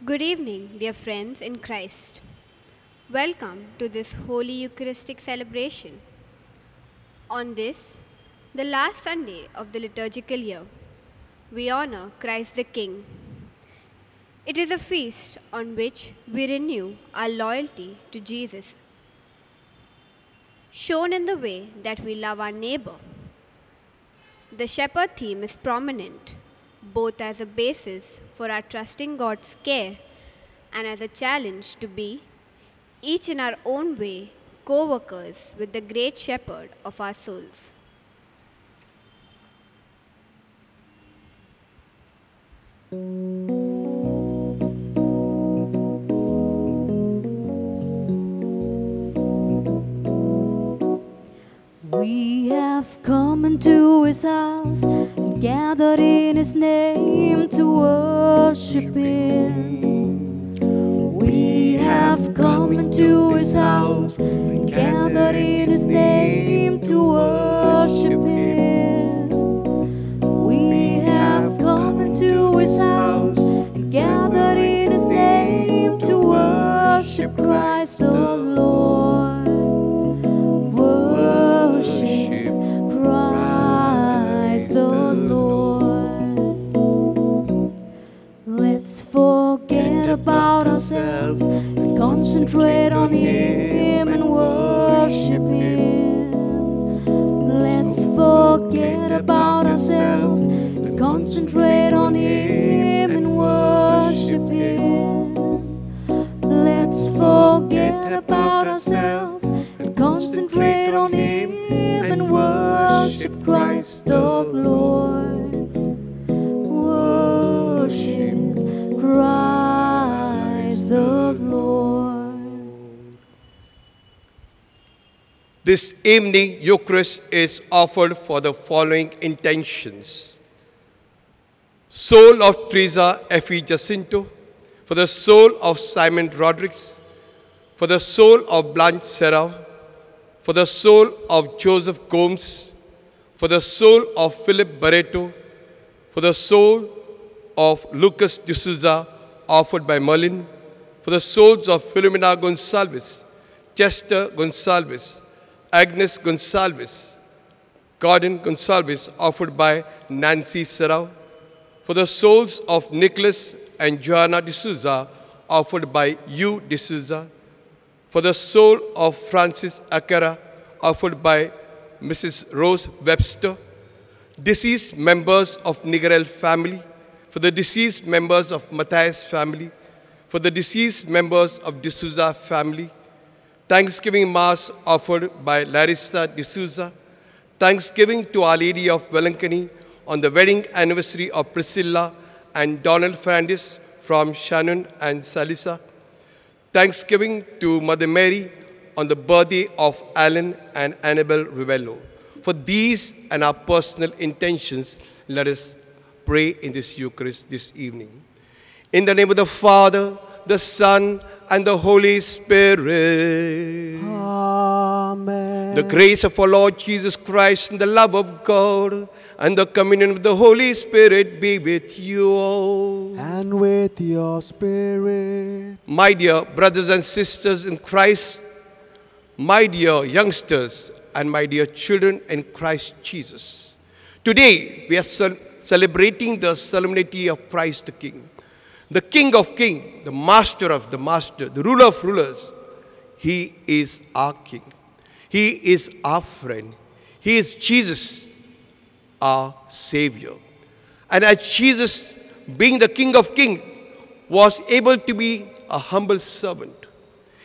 Good evening, dear friends in Christ. Welcome to this Holy Eucharistic celebration. On this, the last Sunday of the liturgical year, we honor Christ the King. It is a feast on which we renew our loyalty to Jesus, shown in the way that we love our neighbor. The shepherd theme is prominent, both as a basis for our trusting God's care and as a challenge to be, each in our own way, co-workers with the great shepherd of our souls. We have come into his house and gathered in his name to worship him. We have come into his house and gathered in his name to worship him. We have come into his house and gathered in his name to worship Christ the Lord. Christ the Lord. Let's forget about ourselves and concentrate on Him and worship Him. Let's forget about ourselves and concentrate on Him and worship Him. Let's forget about ourselves and concentrate on Him and worship Christ the Lord. Worship Christ the Lord. This evening, Eucharist is offered for the following intentions. Soul of Teresa F.E. Jacinto, for the soul of Simon Rodriguez, for the soul of Blanche Serra, for the soul of Joseph Gomes, for the soul of Philip Barreto, for the soul of Lucas D'Souza, offered by Merlin, for the souls of Filomena Gonçalves, Chester Gonçalves, Agnes Gonçalves, Gordon Gonçalves, offered by Nancy Serra, for the souls of Nicholas and Joanna D'Souza, offered by Hugh D'Souza, for the soul of Francis Akara, offered by Mrs. Rose Webster, deceased members of Nigarel family, for the deceased members of Matthias family, for the deceased members of D'Souza family, Thanksgiving Mass offered by Larissa D'Souza, Thanksgiving to Our Lady of Wellington on the wedding anniversary of Priscilla and Donald Fernandez from Shannon and Salisa, Thanksgiving to Mother Mary on the birthday of Alan and Annabel Rivello. For these and our personal intentions, let us pray in this Eucharist this evening. In the name of the Father, the Son, and the Holy Spirit. Amen. The grace of our Lord Jesus Christ and the love of God and the communion of the Holy Spirit be with you all. And with your spirit. My dear brothers and sisters in Christ, my dear youngsters and my dear children in Christ Jesus, today we are celebrating the solemnity of Christ the King. The King of Kings, the Master of the Master, the Ruler of Rulers. He is our King. He is our friend. He is Jesus, our Savior. And as Jesus, being the King of Kings, was able to be a humble servant.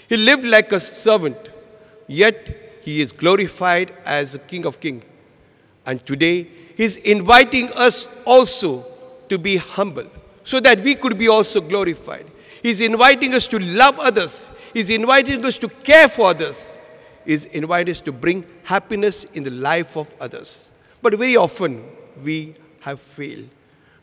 He lived like a servant, yet He is glorified as a King of Kings. And today, He is inviting us also to be humble, so that we could be also glorified. He's inviting us to love others. He's inviting us to care for others. He's inviting us to bring happiness in the life of others. But very often, we have failed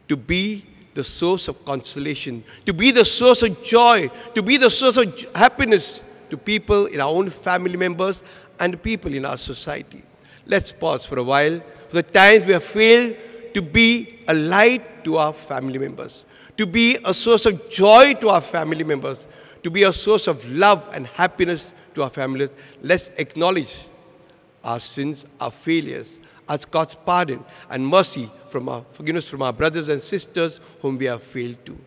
to be the source of consolation, to be the source of joy, to be the source of happiness to people in our own family members and people in our society. Let's pause for a while. For the times we have failed to be a light to our family members, to be a source of joy to our family members, to be a source of love and happiness to our families. Let's acknowledge our sins, our failures, ask God's pardon and mercy forgiveness from our brothers and sisters whom we have failed to.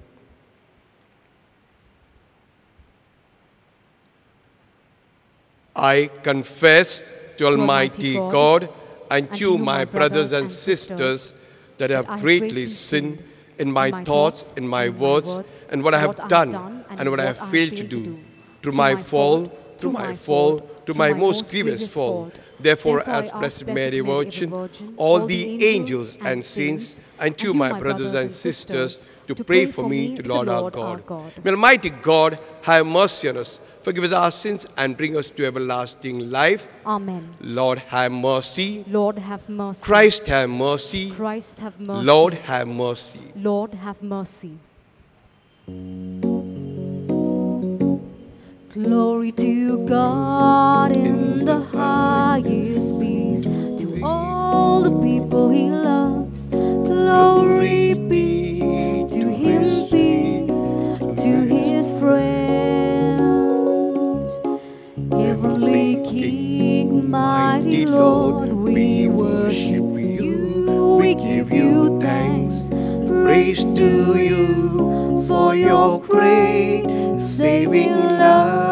I confess to Almighty God and to you, my brothers and sisters, that I have greatly sinned in my thoughts, in my words, and what I have done and what I have failed to do, through my fault, to my most grievous fault. Therefore, as Blessed Mary, Virgin, all the angels and saints, and you, my brothers and sisters, to pray for me to Lord our God. May Almighty God have mercy on us, forgive us our sins, and bring us to everlasting life. Amen. Lord, have mercy. Lord, have mercy. Christ, have mercy. Christ, have mercy. Lord, have mercy. Lord, have mercy. Glory to God in the highest, peace to all the people he loves. Glory be to him, peace to his friends. Heavenly King, mighty Lord, we worship you, we give you thanks. Praise to you for your great saving love.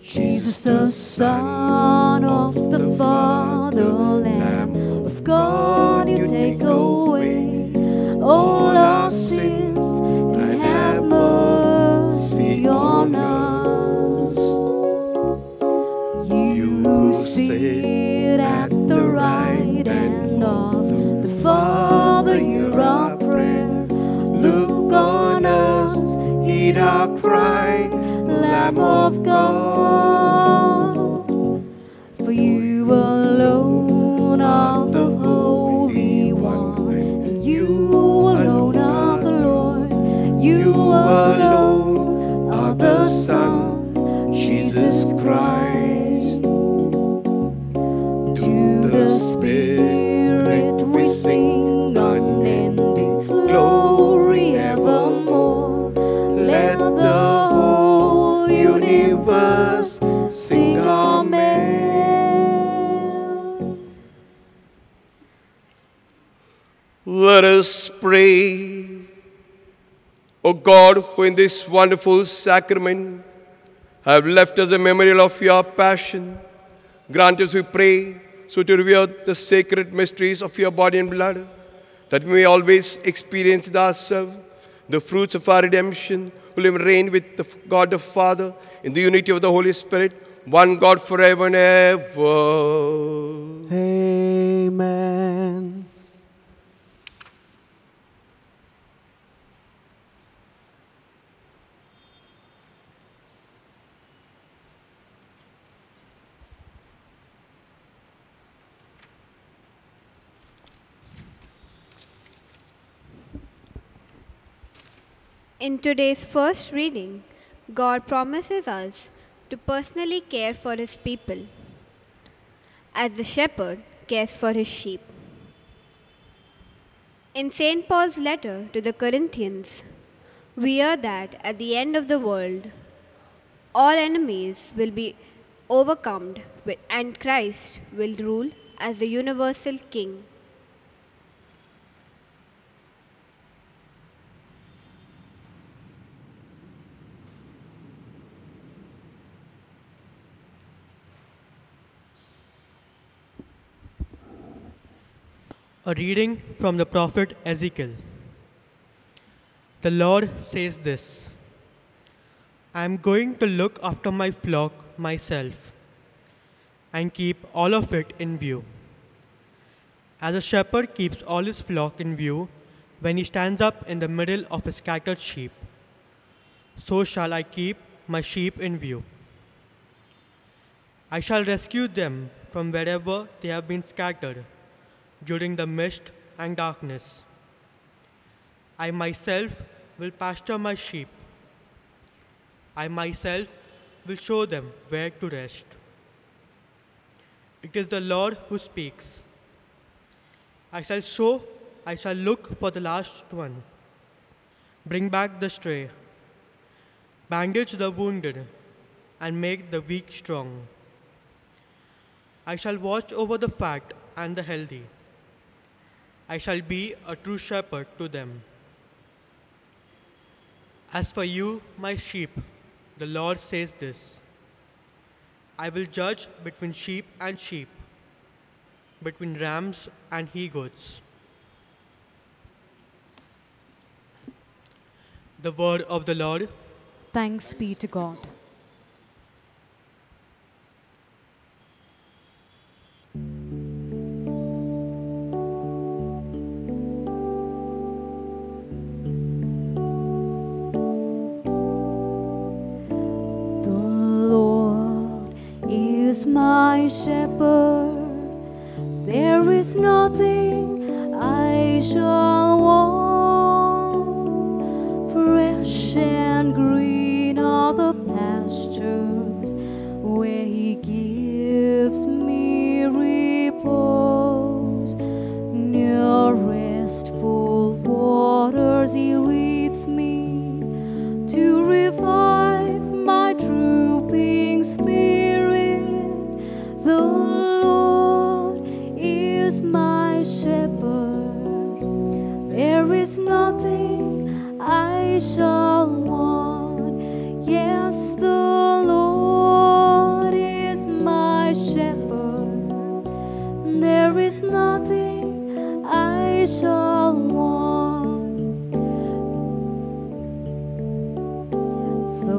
Jesus, the Son of the Father, Lamb of God, you take away all our sins and have mercy on us. You sit at the right hand of the Father, hear our prayer. Look on us, heed our cry, Lamb of God. For you alone are the Holy One, and you alone are the Lord. You alone are the Son, Jesus Christ. To the Spirit we sing unending glory evermore. Let the whole universe sing Amen. Let us pray. O God, who in this wonderful sacrament have left us a memorial of your passion, grant us, we pray, so to revere the sacred mysteries of your body and blood, that we may always experience in ourselves the fruits of our redemption, who live and reign with the God the Father in the unity of the Holy Spirit, one God forever and ever. Amen. In today's first reading, God promises us to personally care for his people, as the shepherd cares for his sheep. In St. Paul's letter to the Corinthians, we hear that at the end of the world, all enemies will be overcome and Christ will rule as the universal King. A reading from the prophet Ezekiel. The Lord says this: I am going to look after my flock myself and keep all of it in view. As a shepherd keeps all his flock in view when he stands up in the middle of his scattered sheep, so shall I keep my sheep in view. I shall rescue them from wherever they have been scattered during the mist and darkness. I myself will pasture my sheep. I myself will show them where to rest. It is the Lord who speaks. I shall look for the last one. Bring back the stray, bandage the wounded, and make the weak strong. I shall watch over the fat and the healthy. I shall be a true shepherd to them. As for you, my sheep, the Lord says this: I will judge between sheep and sheep, between rams and he-goats. The word of the Lord. Thanks be to God. The Lord is my shepherd, there is nothing I shall want. Fresh and green are the pastures where He gives me repose. Near restful waters He leads me to revive my drooping spirit. The Lord is my shepherd, there is nothing I shall want. Yes, the Lord is my shepherd, there is nothing I shall want. The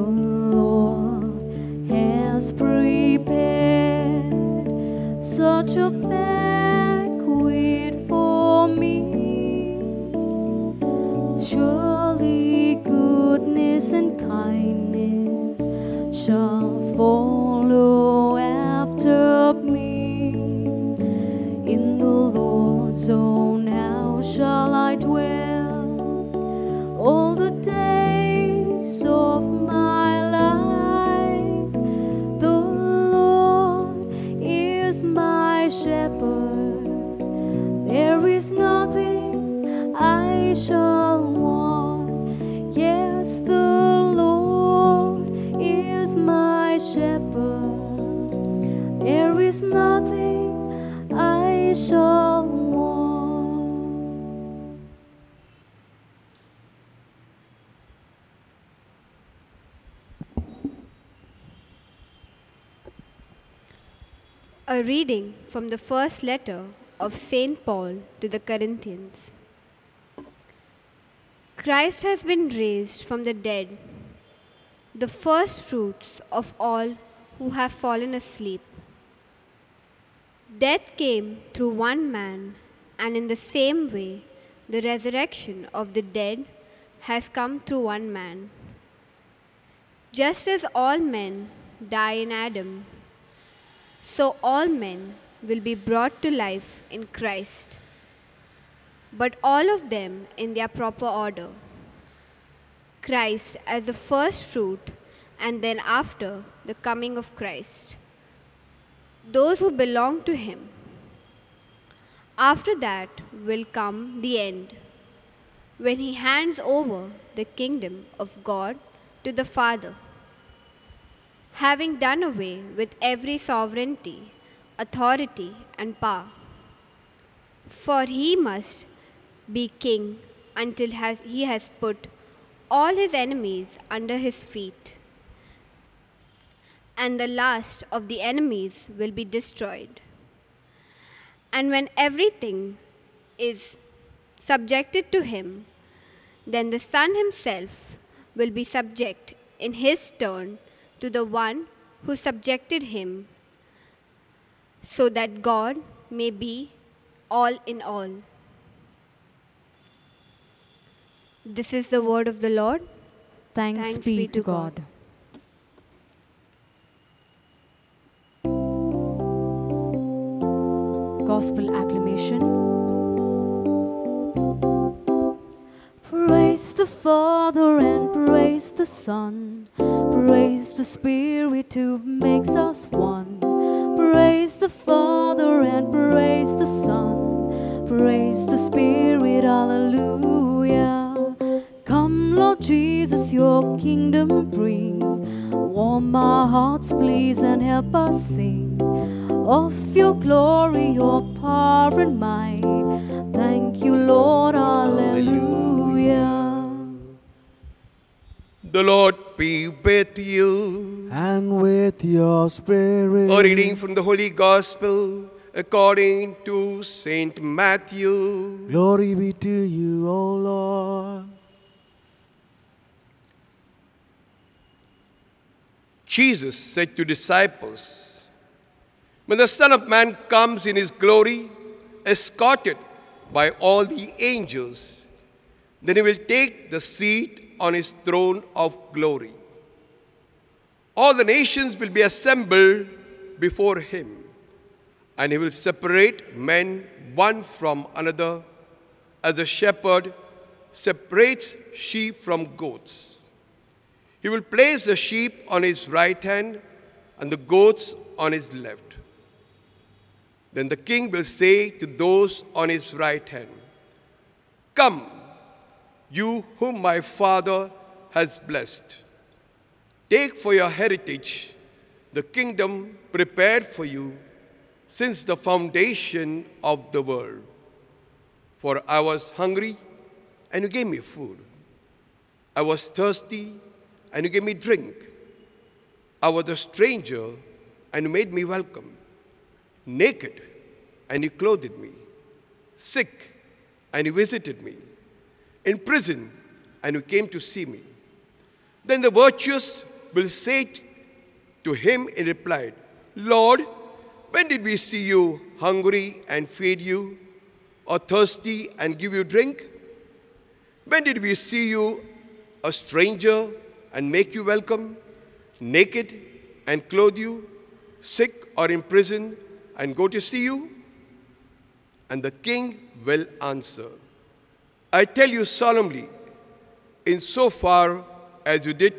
Lord has prepared such a banquet for me. Surely goodness and kindness shall follow after me. In the Lord's own house shall I dwell all the days of my life. The Lord is my shepherd, there is nothing I shall want. Yes, the Lord is my shepherd, there is nothing I shall want. A reading from the first letter of St. Paul to the Corinthians. Christ has been raised from the dead, the first fruits of all who have fallen asleep. Death came through one man, and in the same way, the resurrection of the dead has come through one man. Just as all men die in Adam, so all men will be brought to life in Christ, but all of them in their proper order. Christ as the first fruit, and then after the coming of Christ, those who belong to Him. After that will come the end, when He hands over the kingdom of God to the Father, having done away with every sovereignty, authority, and power. For He must be king until He has put all His enemies under His feet. And the last of the enemies will be destroyed. And when everything is subjected to Him, then the Son Himself will be subject in His turn to the one who subjected Him, so that God may be all in all. This is the word of the Lord. Thanks be to God. Gospel acclamation. Praise the Father and praise the Son. Praise the Spirit who makes us one. Praise the Father and praise the Son. Praise the Spirit, hallelujah. Come, Lord Jesus, your kingdom bring. Warm our hearts, please, and help us sing of your glory, your power and might. Thank you, Lord, hallelujah. The Lord be with you. And with your spirit. A reading from the Holy Gospel according to Saint Matthew. Glory be to you, O Lord. Jesus said to disciples, when the Son of Man comes in his glory, escorted by all the angels, then he will take the seat on his throne of glory. All the nations will be assembled before him, and he will separate men one from another, as a shepherd separates sheep from goats. He will place the sheep on his right hand and the goats on his left. Then the king will say to those on his right hand, come, you whom my Father has blessed. Take for your heritage the kingdom prepared for you since the foundation of the world. For I was hungry, and you gave me food. I was thirsty, and you gave me drink. I was a stranger, and you made me welcome. Naked, and you clothed me. Sick, and you visited me. In prison, and you came to see me. Then the virtuous will say to him in reply, Lord, when did we see you hungry and feed you, or thirsty and give you drink? When did we see you a stranger and make you welcome, naked and clothe you, sick or in prison and go to see you? And the king will answer, I tell you solemnly, insofar as you did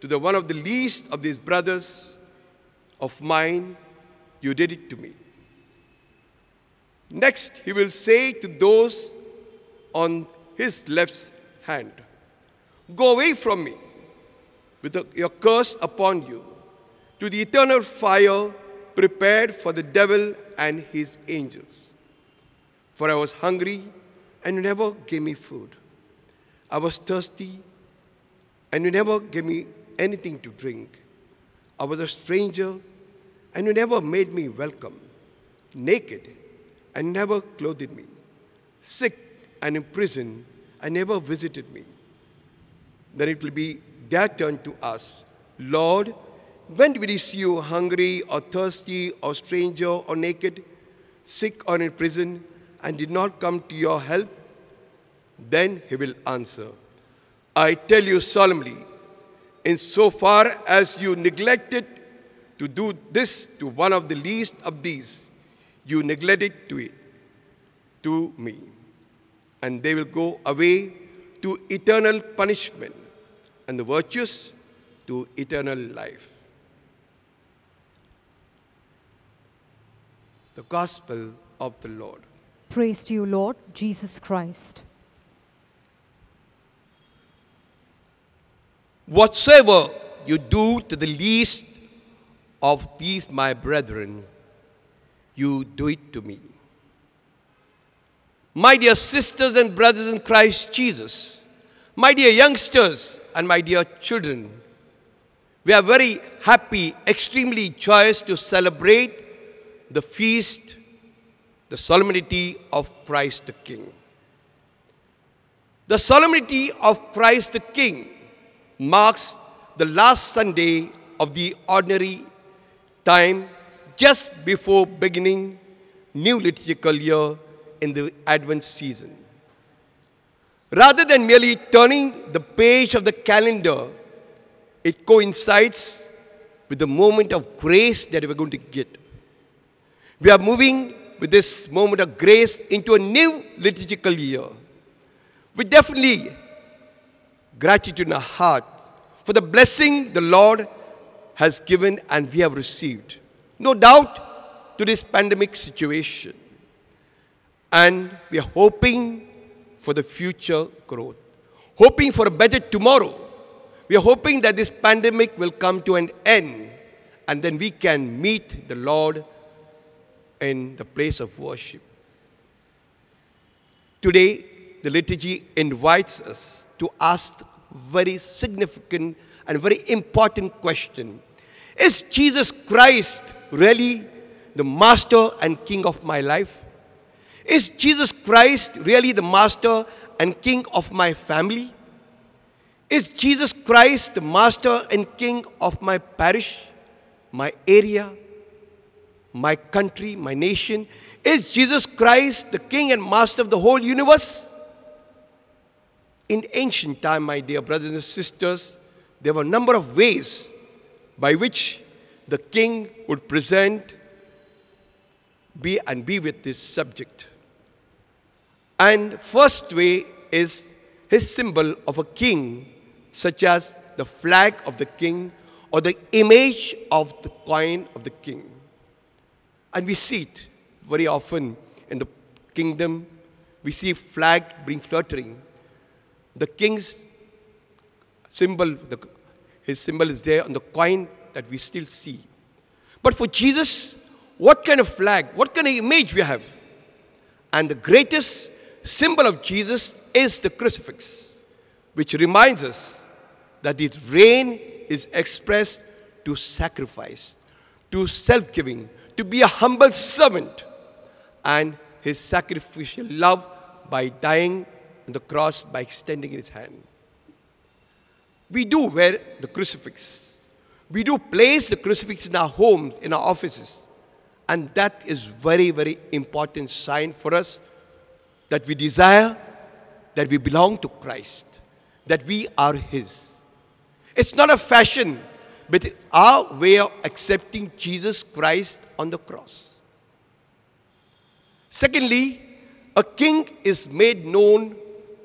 to the one of the least of these brothers of mine, you did it to me. Next, he will say to those on his left hand, go away from me with your curse upon you to the eternal fire prepared for the devil and his angels. For I was hungry, and you never gave me food. I was thirsty, and you never gave me anything to drink. I was a stranger, and you never made me welcome. Naked, and never clothed me. Sick and in prison, and never visited me. Then it will be their turn to ask, Lord, when did we see you hungry or thirsty or stranger or naked, sick or in prison, and did not come to your help? Then he will answer, I tell you solemnly, insofar as you neglected to do this to one of the least of these, you neglected to me. And they will go away to eternal punishment, and the virtuous to eternal life. The Gospel of the Lord. Praise to you, Lord Jesus Christ. Whatsoever you do to the least of these my brethren, you do it to me. My dear sisters and brothers in Christ Jesus, my dear youngsters and my dear children, we are very happy, extremely joyous to celebrate the feast, the solemnity of Christ the King. The solemnity of Christ the King marks the last Sunday of the ordinary time just before beginning new liturgical year in the Advent season. Rather than merely turning the page of the calendar, it coincides with the moment of grace that we're going to get. We are moving with this moment of grace into a new liturgical year. With definitely gratitude in our heart for the blessing the Lord has given and we have received. No doubt to this pandemic situation. And we are hoping for the future growth, hoping for a better tomorrow. We are hoping that this pandemic will come to an end, and then we can meet the Lord in the place of worship. Today, the liturgy invites us to ask very significant and very important question. Is Jesus Christ really the master and king of my life? Is Jesus Christ really the master and king of my family? Is Jesus Christ the master and king of my parish, my area, my country, my nation? Is Jesus Christ the king and master of the whole universe? In ancient time, my dear brothers and sisters, there were a number of ways by which the king would present, be with this subject. And first way is his symbol of a king, such as the flag of the king or the image of the coin of the king. And we see it very often in the kingdom. We see flag being fluttering. The king's symbol, his symbol is there on the coin that we still see. But for Jesus, what kind of flag, what kind of image we have? And the greatest symbol of Jesus is the crucifix, which reminds us that its reign is expressed to sacrifice, to self-giving, to be a humble servant, and his sacrificial love by dying on the cross, by extending his hand. We do wear the crucifix. We do place the crucifix in our homes, in our offices. And that is very, very important sign for us that we desire, that we belong to Christ, that we are his. It's not a fashion, but it's our way of accepting Jesus Christ on the cross. Secondly, a king is made known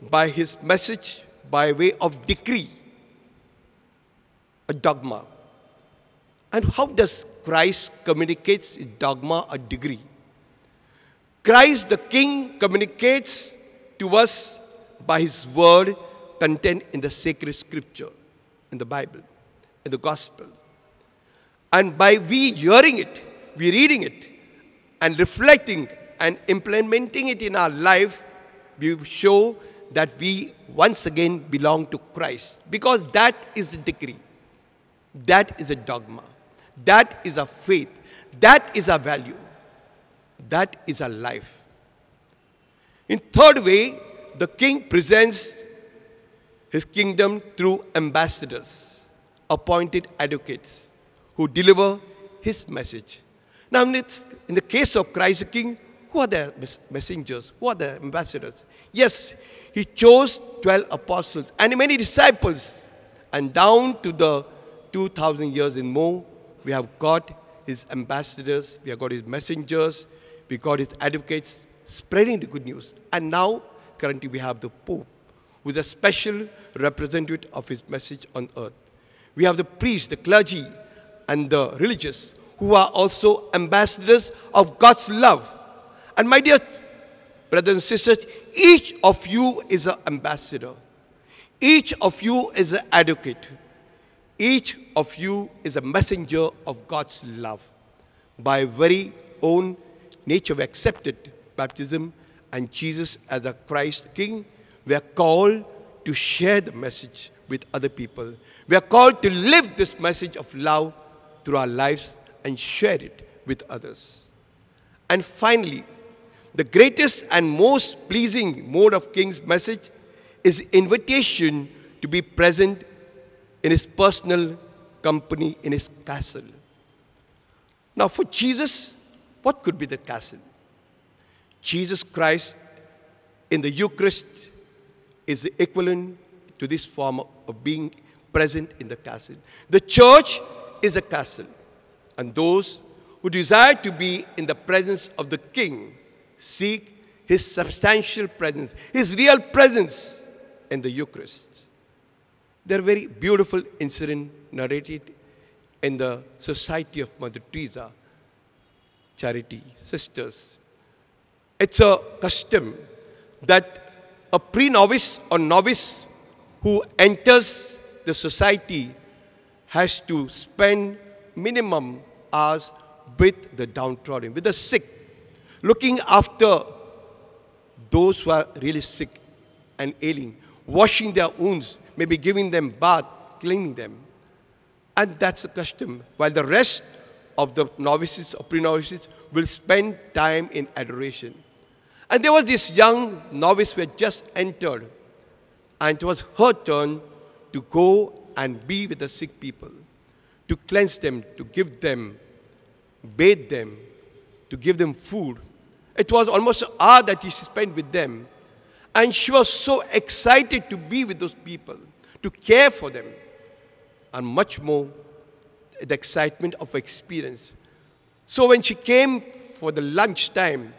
by his message by way of decree, a dogma. And how does Christ communicate his dogma or decree? Christ the King communicates to us by his word contained in the sacred scripture, in the Bible, in the gospel. And by we hearing it, we reading it, and reflecting and implementing it in our life, we show that we once again belong to Christ. Because that is a decree. That is a dogma. That is a faith. That is a value. That is a life. In third way, the king presents his kingdom through ambassadors, appointed advocates, who deliver his message. Now, in the case of Christ the King, who are the messengers? Who are the ambassadors? Yes, he chose 12 apostles and many disciples. And down to the 2,000 years and more, we have got his ambassadors, we have got his messengers, we got his advocates spreading the good news. And now, currently, we have the Pope, who is a special representative of his message on earth. We have the priests, the clergy, and the religious, who are also ambassadors of God's love. And my dear brothers and sisters, each of you is an ambassador. Each of you is an advocate. Each of you is a messenger of God's love. By very own nature, we accepted baptism and Jesus as a Christ King. We are called to share the message with other people. We are called to live this message of love through our lives and share it with others. And finally, the greatest and most pleasing mode of King's message is invitation to be present in his personal company, in his castle. Now, for Jesus, what could be the castle? Jesus Christ in the Eucharist is the equivalent to this form of being present in the castle. The church is a castle, and those who desire to be in the presence of the King seek his substantial presence, his real presence in the Eucharist. There are very beautiful incidents narrated in the Society of Mother Teresa, Charity Sisters. It's a custom that a pre-novice or novice who enters the society has to spend minimum hours with the downtrodden, with the sick, looking after those who are really sick and ailing, washing their wounds, maybe giving them bath, cleaning them. And that's the custom, while the rest of the novices or pre-novices will spend time in adoration. And there was this young novice who had just entered, and it was her turn to go and be with the sick people, to cleanse them, to give them, bathe them, to give them food. It was almost an hour that she spent with them. And she was so excited to be with those people, to care for them, and much more the excitement of experience. So when she came for the lunch time,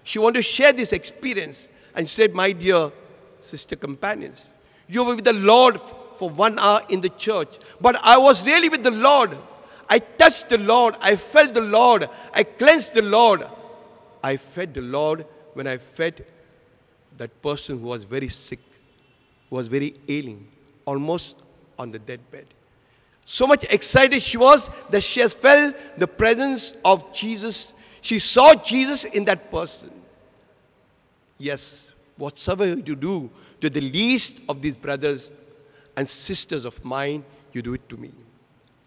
she wanted to share this experience and said, my dear sister companions, you were with the Lord for 1 hour in the church, but I was really with the Lord. I touched the Lord, I felt the Lord, I cleansed the Lord. I fed the Lord when I fed that person who was very sick, who was very ailing, almost on the deathbed. So much excited she was that she has felt the presence of Jesus. She saw Jesus in that person. Yes, whatsoever you do to the least of these brothers and sisters of mine, you do it to me.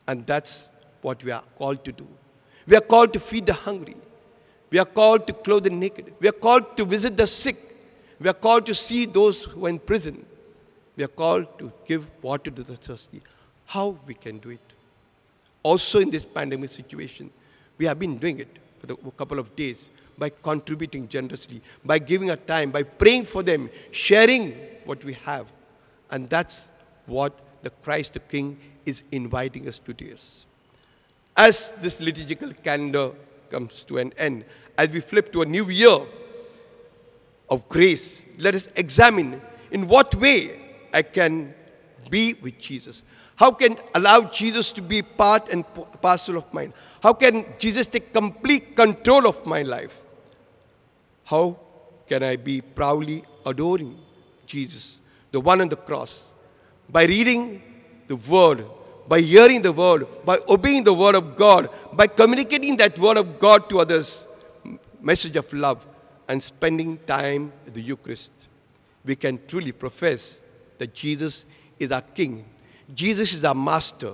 And that's what we are called to do. We are called to feed the hungry. We are called to clothe the naked. We are called to visit the sick. We are called to see those who are in prison. We are called to give water to the thirsty. How we can do it? Also in this pandemic situation, we have been doing it for a couple of days by contributing generously, by giving our time, by praying for them, sharing what we have. And that's what the Christ the King is inviting us to do. As this liturgical calendar comes to an end, as we flip to a new year of grace, let us examine in what way I can be with Jesus. How can allow Jesus to be part and parcel of mine? How can Jesus take complete control of my life? How can I be proudly adoring Jesus, the one on the cross? By reading the Word, by hearing the Word, by obeying the Word of God, by communicating that Word of God to others, message of love, and spending time at the Eucharist, we can truly profess that Jesus is our King. Jesus is our Master,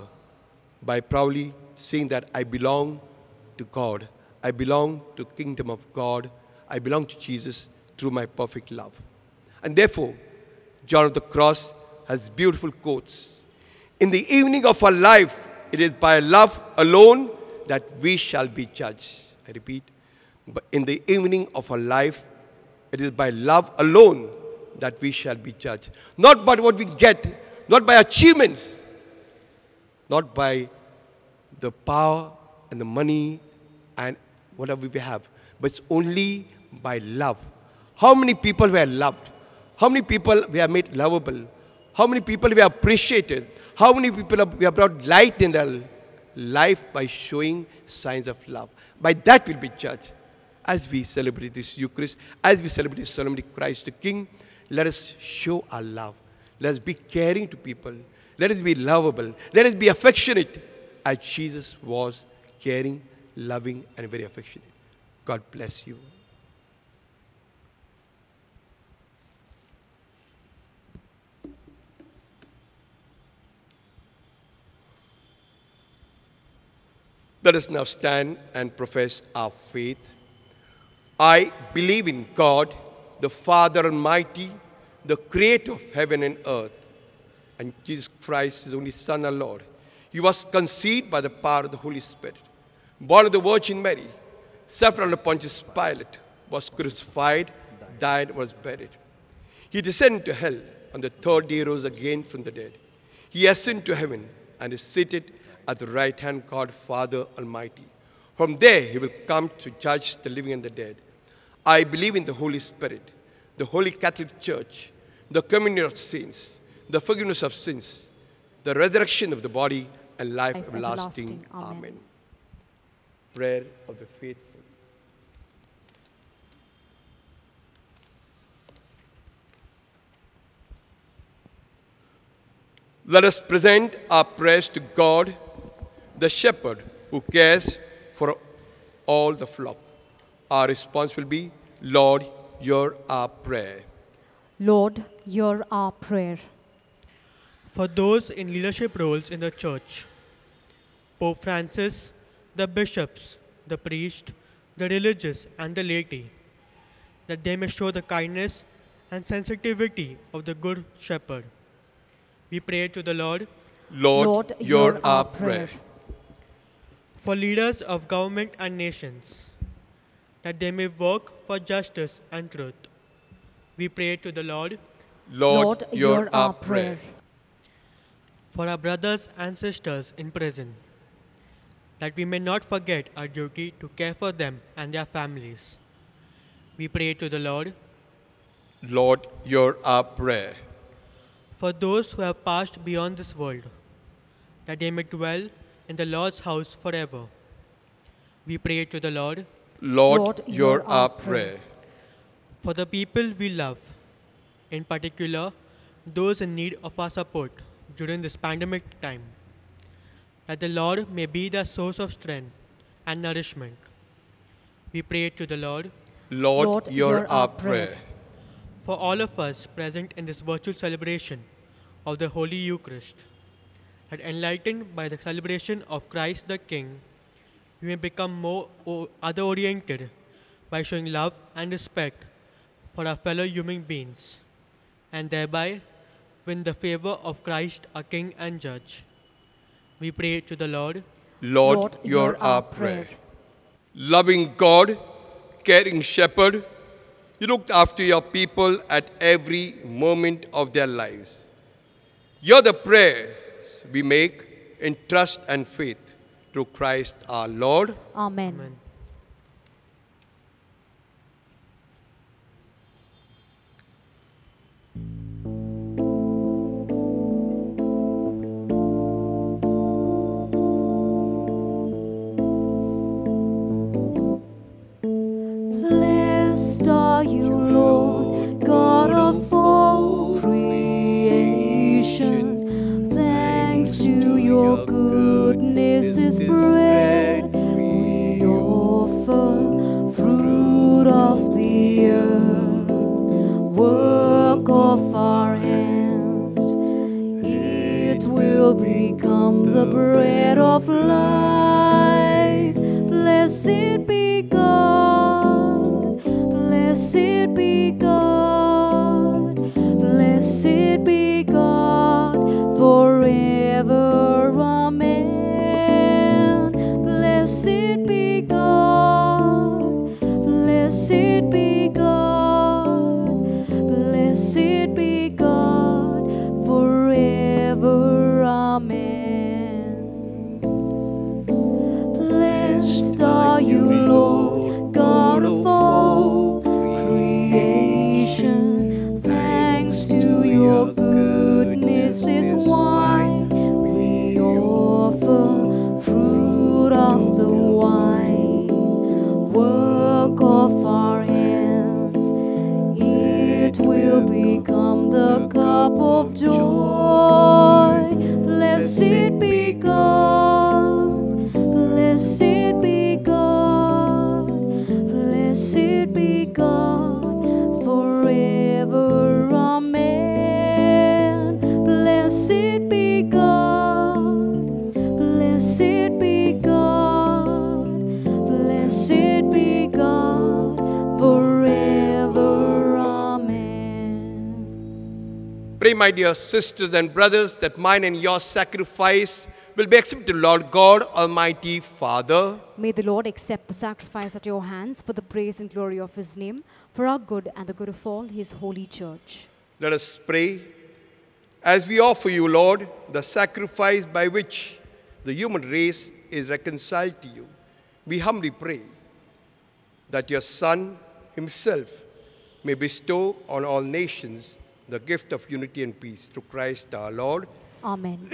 by proudly saying that I belong to God. I belong to the kingdom of God. I belong to Jesus through my perfect love. And therefore, John of the Cross has beautiful quotes. In the evening of our life, it is by love alone that we shall be judged. I repeat, but in the evening of our life, it is by love alone that we shall be judged. Not by what we get, not by achievements, not by the power and the money and whatever we have, but it's only by love. How many people we are loved? How many people we are made lovable? How many people we are appreciated? How many people we have brought light in their life by showing signs of love? By that we'll be judged. As we celebrate this Eucharist, as we celebrate this solemnity Christ the King, let us show our love. Let us be caring to people. Let us be lovable. Let us be affectionate as Jesus was caring, loving, and very affectionate. God bless you. Let us now stand and profess our faith. I believe in God, the Father Almighty, the Creator of heaven and earth, and Jesus Christ, His only Son, our Lord. He was conceived by the power of the Holy Spirit, born of the Virgin Mary, suffered under Pontius Pilate, was crucified, died, was buried. He descended to hell. On the third day rose again from the dead. He ascended to heaven and is seated at the right hand of God, Father Almighty. From there He will come to judge the living and the dead. I believe in the Holy Spirit, the Holy Catholic Church, the communion of saints, the forgiveness of sins, the resurrection of the body, and life everlasting. Amen. Prayer of the faithful. Let us present our prayers to God, the shepherd who cares for all the flock. Our response will be, Lord, hear our prayer. Lord, hear our prayer. For those in leadership roles in the church, Pope Francis, the bishops, the priest, the religious, and the laity, that they may show the kindness and sensitivity of the Good Shepherd. We pray to the Lord. Lord, hear our prayer. For leaders of government and nations, that they may work for justice and truth. We pray to the Lord. Lord, hear our prayer. For our brothers and sisters in prison, that we may not forget our duty to care for them and their families. We pray to the Lord. Lord, hear our prayer. For those who have passed beyond this world, that they may dwell in the Lord's house forever. We pray to the Lord. Lord, hear our prayer. For the people we love, in particular those in need of our support during this pandemic time, that the Lord may be their source of strength and nourishment. We pray to the Lord. Lord, hear our prayer. For all of us present in this virtual celebration of the Holy Eucharist, that enlightened by the celebration of Christ the King, we may become more other-oriented by showing love and respect for our fellow human beings, and thereby win the favor of Christ our King and Judge. We pray to the Lord. Lord, hear our prayer. Loving God, caring shepherd, you looked after your people at every moment of their lives. Hear the prayers we make in trust and faith through Christ our Lord. Amen. Amen. Blessed are you, Lord, God of all creation. Thanks to your goodness, this bread we offer, fruit of the earth, work of our hands. It will become the bread of life. Blessed be God. Blessed be God. Blessed be God forever. Amen. Blessed be God. Blessed be God. Blessed be God forever. Amen. Blessed are you, Lord, God of all creation. Thanks to your goodness, this wine we offer, fruit of the wine, work of our hands. It will become the cup of joy. Blessed be God. Blessed be God. Blessed be God forever. Amen. Blessed be God. Blessed be God. Blessed be God forever. Amen. Pray, my dear sisters and brothers, that mine and your sacrifice will be accepted, Lord God, Almighty Father. May the Lord accept the sacrifice at your hands for the praise and glory of his name, for our good and the good of all his holy church. Let us pray. As we offer you, Lord, the sacrifice by which the human race is reconciled to you, we humbly pray that your Son himself may bestow on all nations the gift of unity and peace through Christ our Lord. Amen.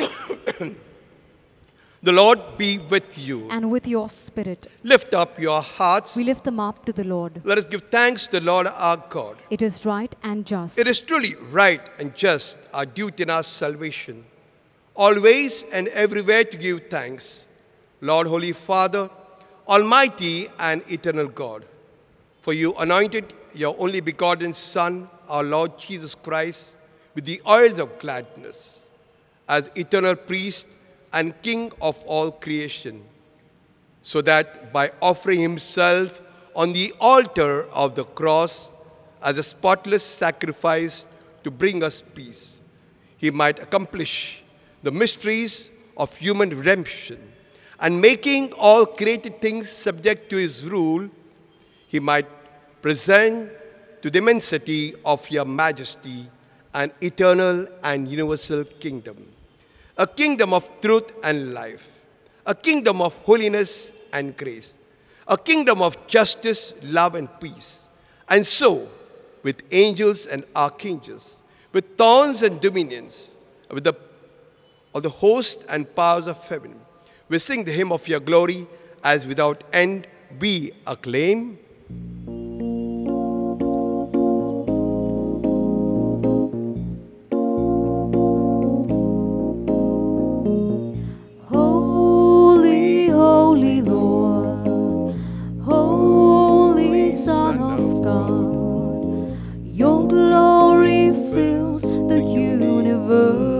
The Lord be with you. And with your spirit, Lift up your hearts. we lift them up to the Lord. Let us give thanks to the Lord our God. It is right and just. It is truly right and just, our duty and our salvation, always and everywhere to give thanks, Lord, Holy Father, Almighty and eternal God, for you anointed your only begotten Son, our Lord Jesus Christ, with the oils of gladness, as eternal priest and King of all creation, so that by offering himself on the altar of the cross as a spotless sacrifice to bring us peace, he might accomplish the mysteries of human redemption, and making all created things subject to his rule, he might present to the immensity of your majesty an eternal and universal kingdom, a kingdom of truth and life, a kingdom of holiness and grace, a kingdom of justice, love, and peace. And so, with angels and archangels, with thrones and dominions, with the host and powers of heaven, we sing the hymn of your glory as without end we acclaim. Holy, holy Lord, Holy Son of God, your glory fills the universe.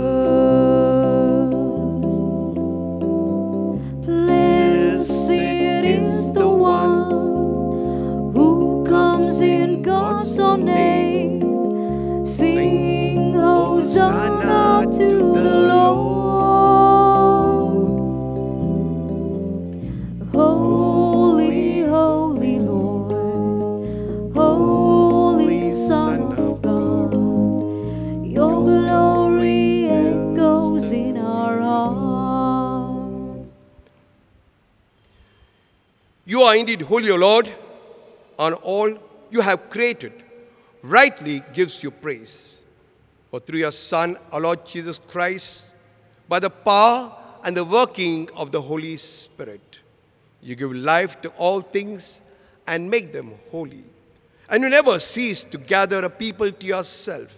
Blessed is the one who comes in God's own name. Sing Hosanna to the Lord. Holy, holy Lord, Holy Son of God, your glory echoes in our hearts. You are indeed holy, O Lord, and all you have created rightly gives you praise. For through your Son, our Lord Jesus Christ, by the power and the working of the Holy Spirit, you give life to all things and make them holy. And you never cease to gather a people to yourself,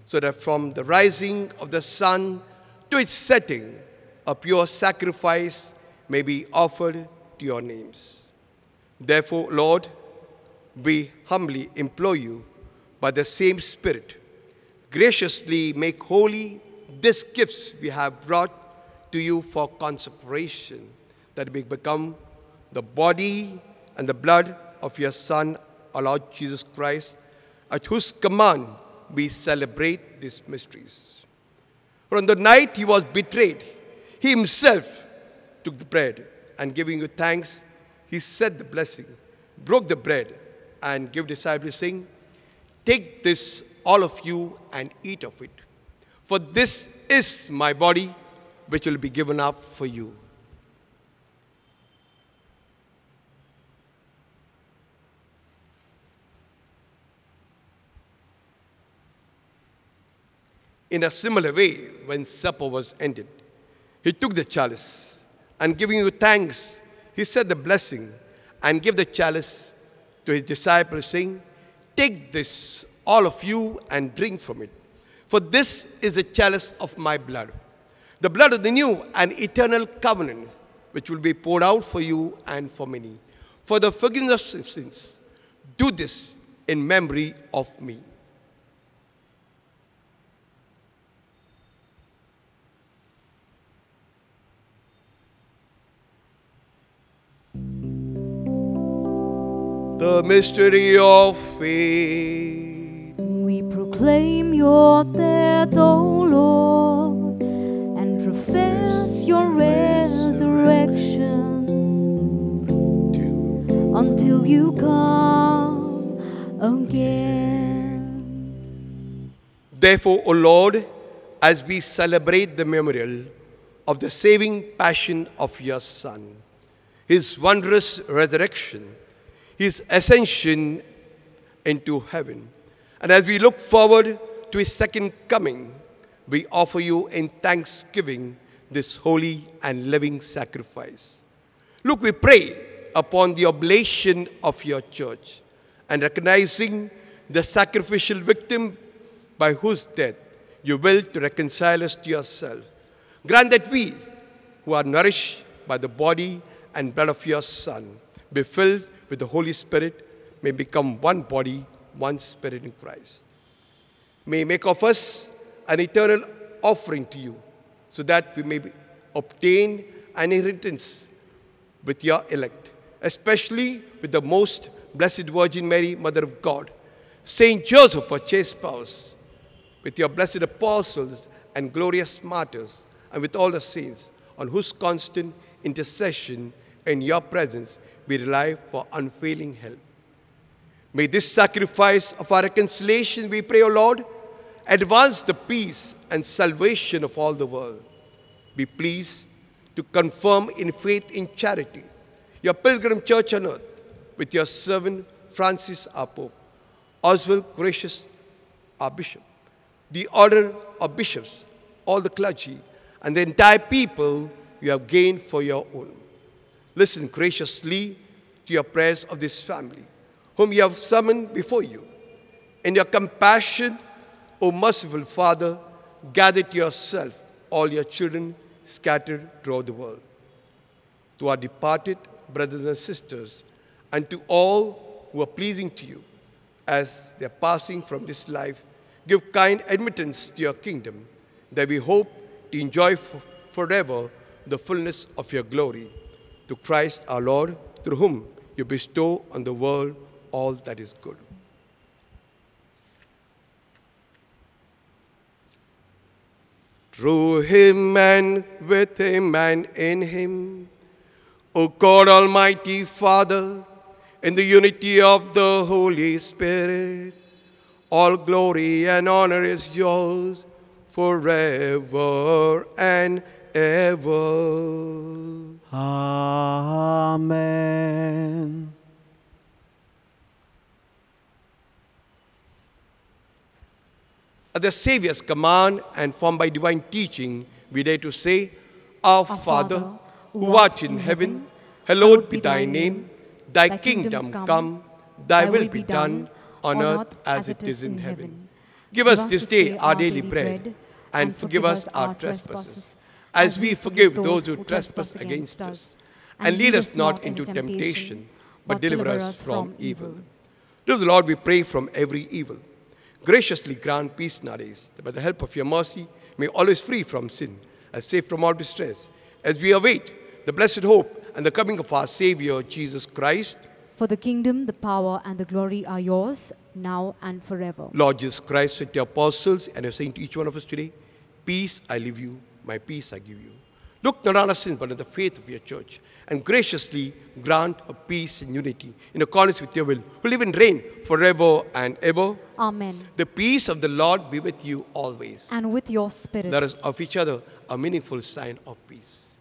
so that from the rising of the sun to its setting, a pure sacrifice may be offered to your names. Therefore, Lord, we humbly implore you, by the same Spirit, graciously make holy these gifts we have brought to you for consecration, that we become the body and the blood of your Son, our Lord Jesus Christ, at whose command we celebrate these mysteries. For on the night he was betrayed, he himself took the bread, and giving you thanks, he said the blessing, broke the bread, and gave disciples, saying, "Take this, all of you, and eat of it. For this is my body, which will be given up for you." In a similar way, when supper was ended, he took the chalice, and giving you thanks, he said the blessing, and gave the chalice to his disciples, saying, "Take this, all of you, and drink from it. For this is the chalice of my blood, the blood of the new and eternal covenant, which will be poured out for you and for many, for the forgiveness of sins. Do this in memory of me." The mystery of faith. We proclaim your death, O Lord, and profess your resurrection until you come again. Therefore, O Lord, as we celebrate the memorial of the saving passion of your Son, his wondrous resurrection, his ascension into heaven, and as we look forward to his second coming, we offer you in thanksgiving this holy and living sacrifice. Look, we pray upon the oblation of your church, and recognizing the sacrificial victim by whose death you will to reconcile us to yourself. Grant that we, who are nourished by the body and blood of your Son, be filled with the Holy Spirit, may become one body, one spirit in Christ. May you make of us an eternal offering to you, so that we may obtain an inheritance with your elect, especially with the most blessed Virgin Mary, Mother of God, Saint Joseph, our chaste spouse, with your blessed apostles and glorious martyrs, and with all the saints, on whose constant intercession in your presence we rely for unfailing help. May this sacrifice of our reconciliation, we pray, O Lord, advance the peace and salvation of all the world. Be pleased to confirm in faith in charity your pilgrim church on earth with your servant Francis our Pope, Oswald Gracious our Bishop, the order of bishops, all the clergy, and the entire people you have gained for your own. Listen graciously to your prayers of this family, whom you have summoned before you. In your compassion, O merciful Father, gather to yourself all your children scattered throughout the world. To our departed brothers and sisters, and to all who are pleasing to you, as they are passing from this life, give kind admittance to your kingdom, that we hope to enjoy forever the fullness of your glory. To Christ our Lord, through whom you bestow on the world all that is good. Through him and with him and in him, O God Almighty Father, in the unity of the Holy Spirit, all glory and honor is yours forever and ever. Amen. At the Savior's command and formed by divine teaching, we dare to say, Our Father, who art in heaven, hallowed be thy name. Thy kingdom come, thy will be done on earth as it is in heaven. Give us this day our daily bread, and forgive us our trespasses, as we forgive those who trespass against us. And lead us not into temptation, but deliver us from evil. To the Lord we pray from every evil. Graciously grant peace nowadays, that by the help of your mercy, may always free from sin, and safe from all distress, as we await the blessed hope and the coming of our Savior, Jesus Christ. For the kingdom, the power, and the glory are yours, now and forever. Lord Jesus Christ, with your apostles, and you're saying to each one of us today, peace I leave you, my peace I give you. Look not on our sins, but on the faith of your church, and graciously grant a peace and unity in accordance with your will, who live and reign forever and ever. Amen. The peace of the Lord be with you always. And with your spirit. Let us offer each other a meaningful sign of peace.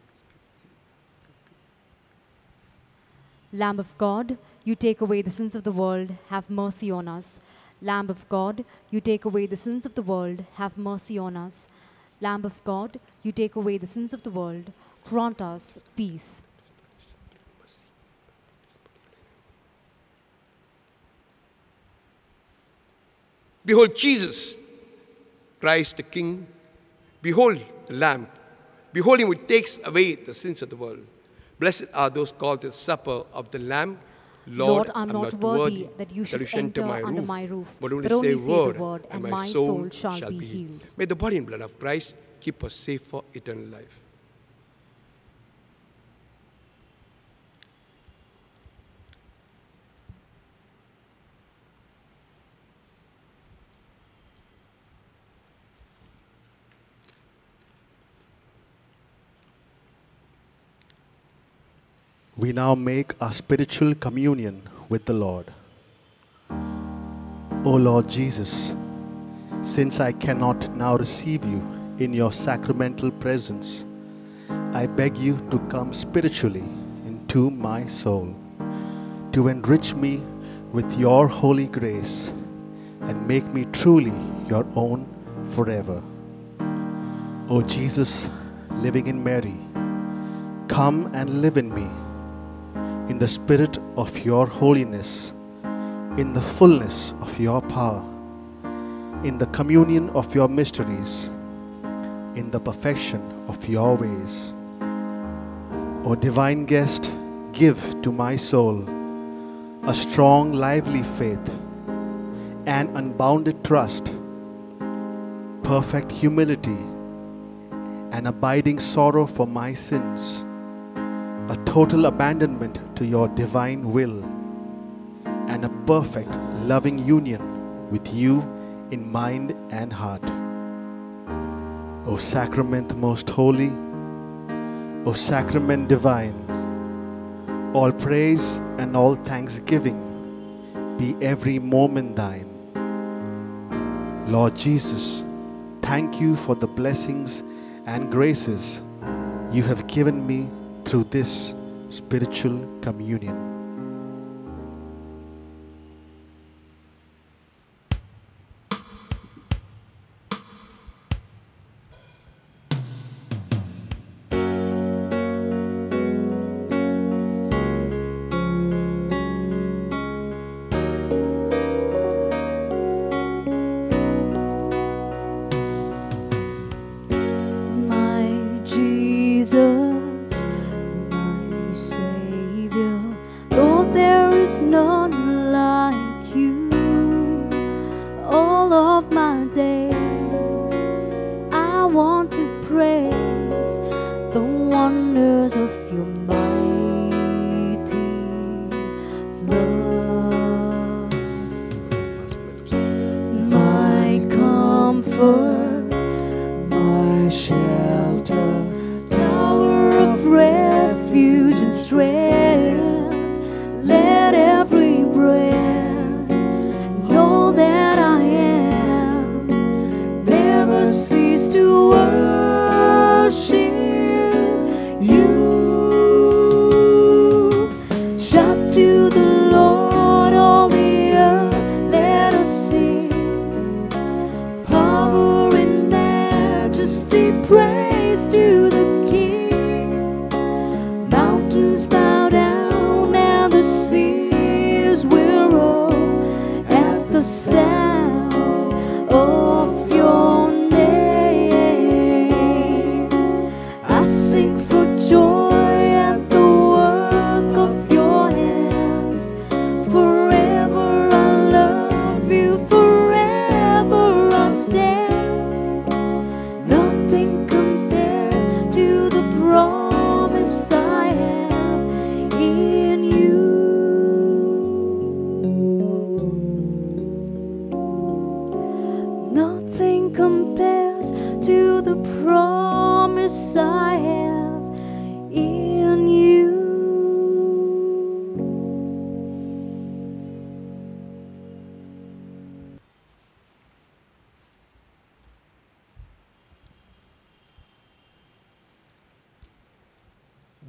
Lamb of God, you take away the sins of the world, have mercy on us. Lamb of God, you take away the sins of the world, have mercy on us. Lamb of God, you take away the sins of the world, grant us peace. Behold Jesus, Christ the King. Behold the Lamb. Behold him who takes away the sins of the world. Blessed are those called to the supper of the Lamb. Lord, I'm not worthy that you should enter under my roof, but only say say the word, word, and and my my soul soul shall be healed. healed. May the body and blood of Christ keep us safe for eternal life. We now make our spiritual communion with the Lord. O Lord Jesus, since I cannot now receive you in your sacramental presence, I beg you to come spiritually into my soul, to enrich me with your holy grace and make me truly your own forever. O Jesus, living in Mary, come and live in me in the spirit of your holiness, in the fullness of your power, in the communion of your mysteries, in the perfection of your ways. O divine guest, give to my soul a strong, lively faith, an unbounded trust, perfect humility, an abiding sorrow for my sins, a total abandonment to your divine will, and a perfect, loving union with you in mind and heart. O sacrament most holy, O sacrament divine, all praise and all thanksgiving be every moment thine. Lord Jesus, thank you for the blessings and graces you have given me through this spiritual communion.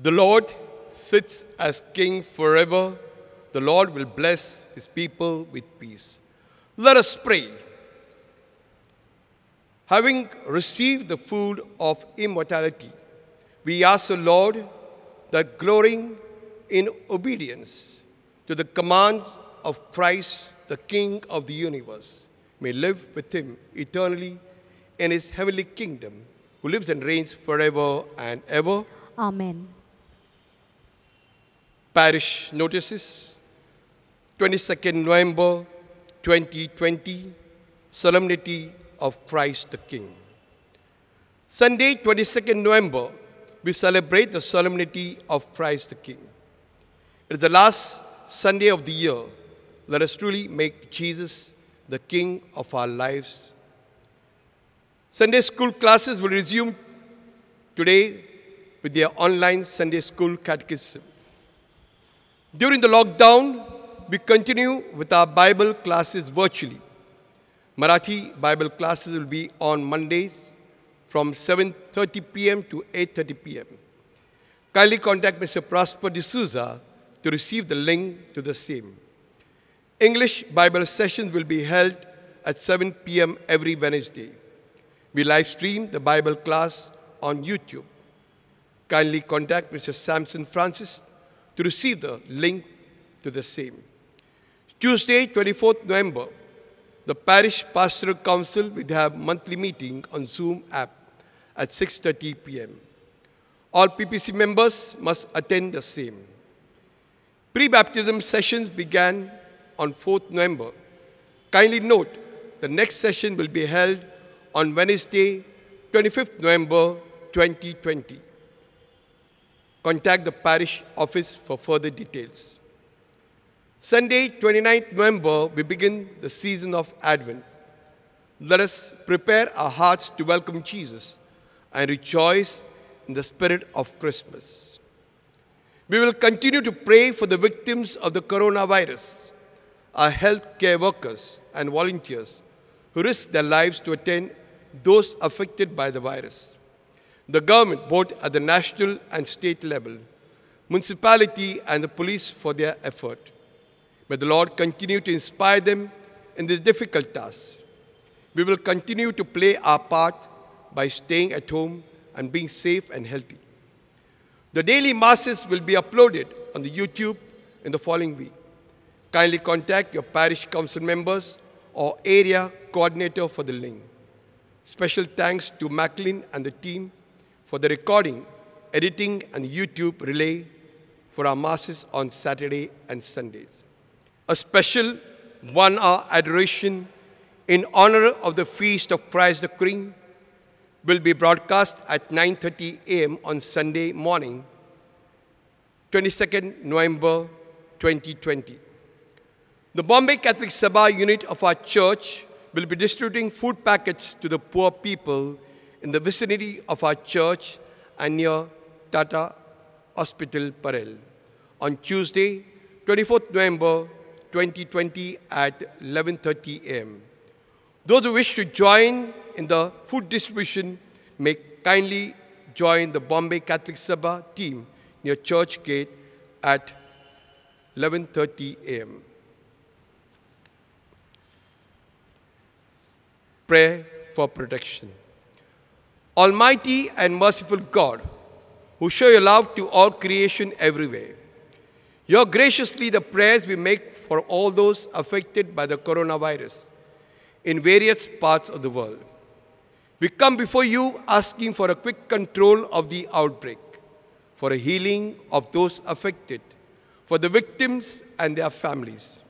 The Lord sits as King forever. The Lord will bless his people with peace. Let us pray. Having received the food of immortality, we ask the Lord that, glorying in obedience to the commands of Christ, the King of the universe, may live with him eternally in his heavenly kingdom, who lives and reigns forever and ever. Amen. Parish notices, 22nd November 2020, Solemnity of Christ the King. Sunday, 22nd November, we celebrate the Solemnity of Christ the King. It is the last Sunday of the year. Let us truly make Jesus the King of our lives. Sunday school classes will resume today with their online Sunday school catechism. During the lockdown, we continue with our Bible classes virtually. Marathi Bible classes will be on Mondays from 7:30 p.m. to 8:30 p.m. Kindly contact Mr. Prosper D'Souza to receive the link to the same. English Bible sessions will be held at 7 p.m. every Wednesday. We live stream the Bible class on YouTube. Kindly contact Mr. Samson Francis to receive the link to the same. Tuesday, 24th November, the Parish Pastoral Council will have monthly meeting on Zoom app at 6:30 p.m. All PPC members must attend the same. Pre-baptism sessions began on 4th November. Kindly note, the next session will be held on Wednesday, 25th November 2020. Contact the parish office for further details. Sunday, 29th November, we begin the season of Advent. Let us prepare our hearts to welcome Jesus and rejoice in the spirit of Christmas. We will continue to pray for the victims of the coronavirus, our health care workers and volunteers who risk their lives to attend those affected by the virus. The government, both at the national and state level, municipality and the police for their effort. May the Lord continue to inspire them in this difficult task. We will continue to play our part by staying at home and being safe and healthy. The daily masses will be uploaded on the YouTube in the following week. Kindly contact your parish council members or area coordinator for the link. Special thanks to Macklin and the team for the recording, editing, and YouTube relay for our masses on Saturday and Sundays. A special 1-hour adoration in honor of the feast of Christ the King will be broadcast at 9:30 a.m. on Sunday morning, 22nd November 2020. The Bombay Catholic Sabha unit of our church will be distributing food packets to the poor people in the vicinity of our church and near Tata Hospital, Parel, on Tuesday, 24th November 2020 at 11:30 a.m. Those who wish to join in the food distribution may kindly join the Bombay Catholic Sabha team near Church Gate at 11:30 a.m. Prayer for protection. Almighty and merciful God, who show your love to all creation everywhere, hear graciously the prayers we make for all those affected by the coronavirus in various parts of the world. We come before you asking for a quick control of the outbreak, for a healing of those affected, for the victims and their families.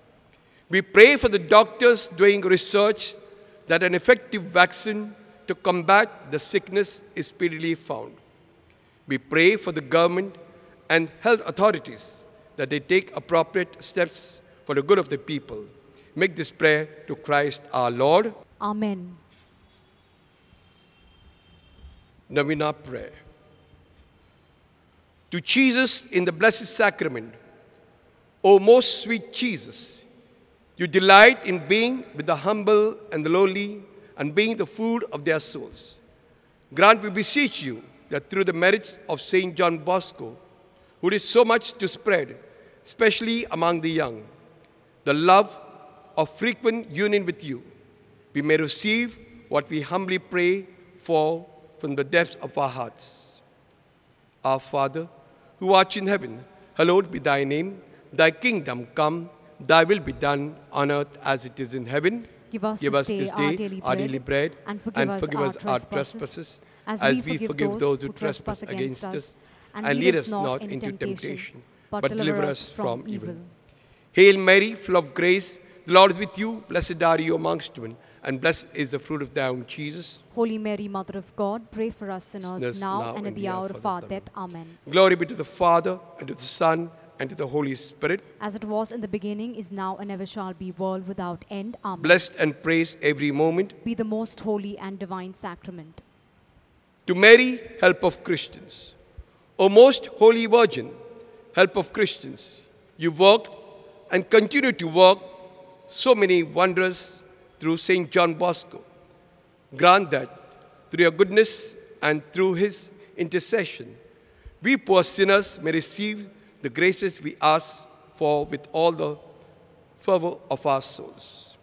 We pray for the doctors doing research that an effective vaccine to combat the sickness is speedily found. We pray for the government and health authorities that they take appropriate steps for the good of the people. Make this prayer to Christ our Lord. Amen. Novena prayer. To Jesus in the Blessed Sacrament, O most sweet Jesus, you delight in being with the humble and the lowly and being the food of their souls. Grant, we beseech you, that through the merits of St. John Bosco, who did so much to spread, especially among the young, the love of frequent union with you, we may receive what we humbly pray for from the depths of our hearts. Our Father, who art in heaven, hallowed be thy name. Thy kingdom come, thy will be done on earth as it is in heaven. Give us this day our daily bread, and forgive us our trespasses, as we forgive those who trespass against us. And lead us not into temptation, but deliver us from evil. Hail Mary, full of grace, the Lord is with you. Blessed are you amongst women, and blessed is the fruit of thy womb, Jesus. Holy Mary, Mother of God, pray for us sinners now and at the hour of our death. Amen. Glory be to the Father, and to the Son, and to the Holy Spirit. As it was in the beginning, is now, and ever shall be, world without end. Amen. Blessed and praised every moment. Be the most holy and divine sacrament. To Mary, help of Christians. O most holy Virgin, help of Christians, you worked and continue to work so many wonders through St. John Bosco. Grant that through your goodness and through his intercession, we poor sinners may receive the graces we ask for with all the fervor of our souls.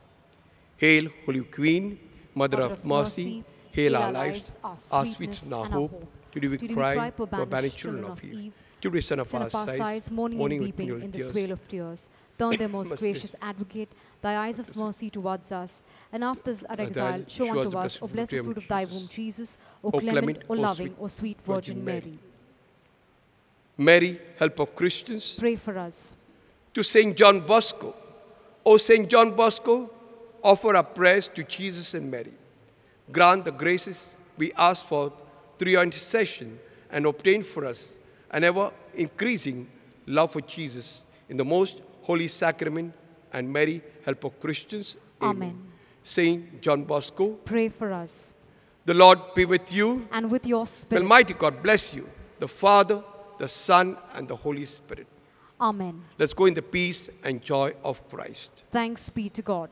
Hail, Holy Queen, Mother of Mercy, hail our lives, our sweetness and our hope. To thee we cry, poor banished children of Eve. To the Son of our sighs, mourning and weeping in this vale of tears. Turn them, most gracious advocate, thy eyes of mercy towards us, and after our exile, show unto us, O blessed fruit of thy womb, Jesus, O clement, O loving, O sweet Virgin Mary. Mary, help of Christians. Pray for us. To Saint John Bosco. O Saint John Bosco, offer our prayers to Jesus and Mary. Grant the graces we ask for through your intercession and obtain for us an ever-increasing love for Jesus in the most holy sacrament, and Mary, help of Christians. Amen. Saint John Bosco, Pray for us. the Lord be with you. And with your The spirit. Almighty God bless you, the Father, the Son, and the Holy Spirit. Amen. Let's go in the peace and joy of Christ. Thanks be to God.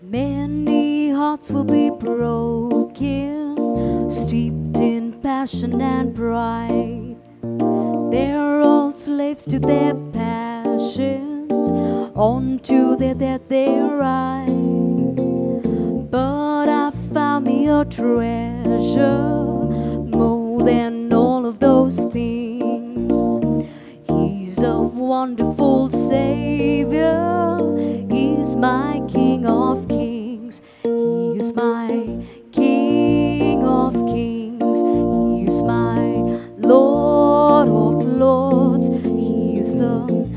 Many hearts will be broken, steeped in passion and pride. They're all slaves to their passions, unto their death they ride. But I found me a treasure, more than all of those things. He's a wonderful Savior, He's my King of Kings. He is my King of Kings. He is my Lord of Lords. He is the